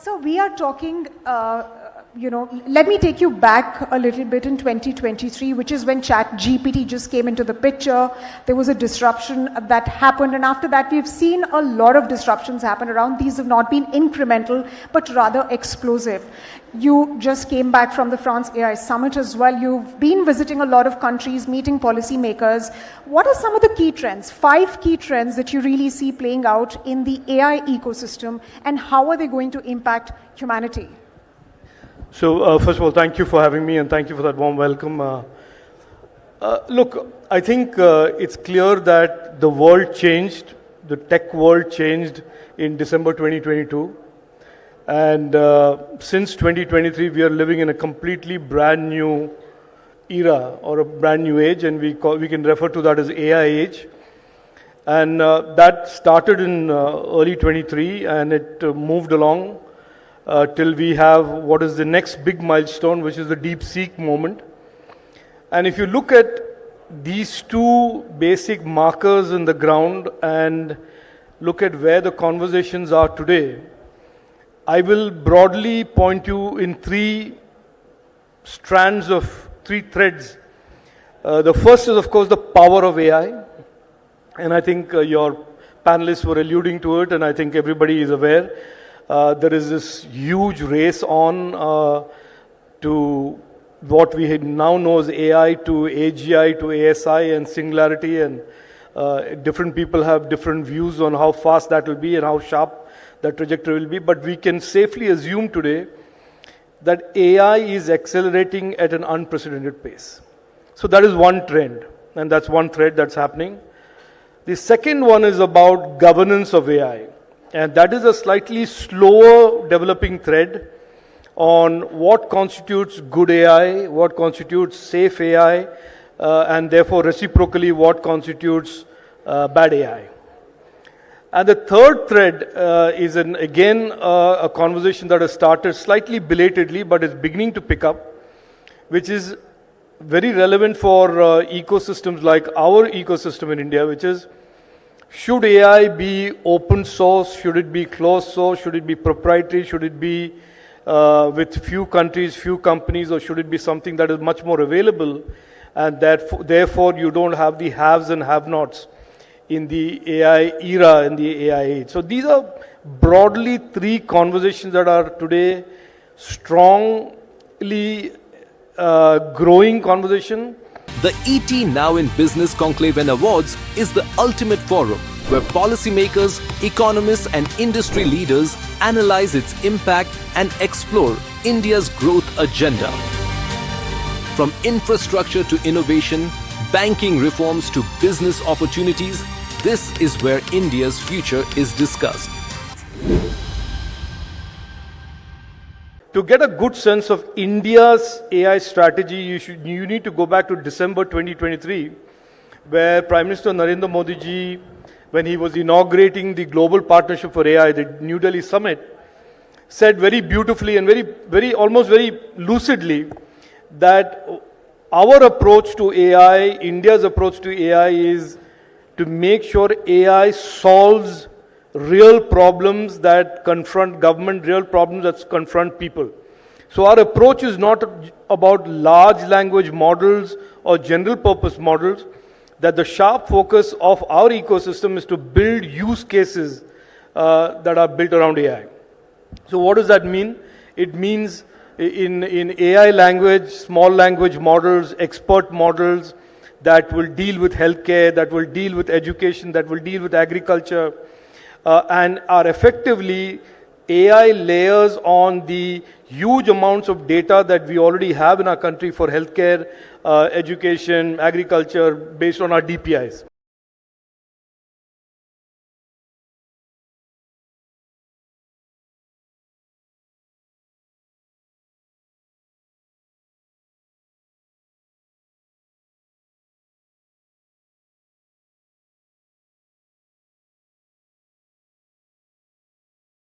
So we are talking, let me take you back a little bit in 2023, which is when ChatGPT just came into the picture. There was a disruption that happened, and after that we've seen a lot of disruptions happen around. These have not been incremental, but rather explosive. You just came back from the France AI Summit as well. You've been visiting a lot of countries, meeting policymakers. What are some of the key trends, 5 key trends that you really see playing out in the AI ecosystem, and how are they going to impact humanity? So, first of all, thank you for having me, and thank you for that warm welcome. Look, I think it's clear that the world changed, the tech world changed in December 2022. And since 2023, we are living in a completely brand new era or a brand new age, and we can refer to that as AI age. And that started in early 23, and it moved along till we have what is the next big milestone, which is the DeepSeek moment. And if you look at these 2 basic markers in the ground and look at where the conversations are today, I will broadly point you in 3 strands of 3 threads. The first is, of course, the power of AI. And I think your panelists were alluding to it, and I think everybody is aware. There is this huge race on to what we now know as AI, to AGI, to ASI, and singularity, and different people have different views on how fast that will be and how sharp that trajectory will be. But we can safely assume today that AI is accelerating at an unprecedented pace. So that is one trend, and that's one thread that's happening. The second one is about governance of AI. And that is a slightly slower developing thread on what constitutes good AI, what constitutes safe AI, and therefore reciprocally what constitutes bad AI. And the third thread is again a conversation that has started slightly belatedly, but is beginning to pick up, which is very relevant for ecosystems like our ecosystem in India, which is, should AI be open source? Should it be closed source? Should it be proprietary? Should it be with few countries, few companies, or should it be something that is much more available, and that therefore you don't have the haves and have-nots in the AI era, in the AI age? So these are broadly 3 conversations that are today strongly growing conversation. The ET Now in Business Conclave and Awards is the ultimate forum where policymakers, economists and industry leaders analyze its impact and explore India's growth agenda. From infrastructure to innovation, banking reforms to business opportunities, this is where India's future is discussed. To get a good sense of India's AI strategy, you need to go back to December 2023, where Prime Minister Narendra Modi ji, when he was inaugurating the Global Partnership for AI, the New Delhi Summit, said very beautifully and almost very lucidly that our approach to AI, India's approach to AI, is to make sure AI solves real problems that confront government, real problems that confront people. So our approach is not about large language models or general purpose models, that the sharp focus of our ecosystem is to build use cases that are built around AI. So what does that mean? It means in AI language, small language models, expert models that will deal with healthcare, that will deal with education, that will deal with agriculture, and are effectively AI layers on the huge amounts of data that we already have in our country for healthcare, education, agriculture, based on our DPIs.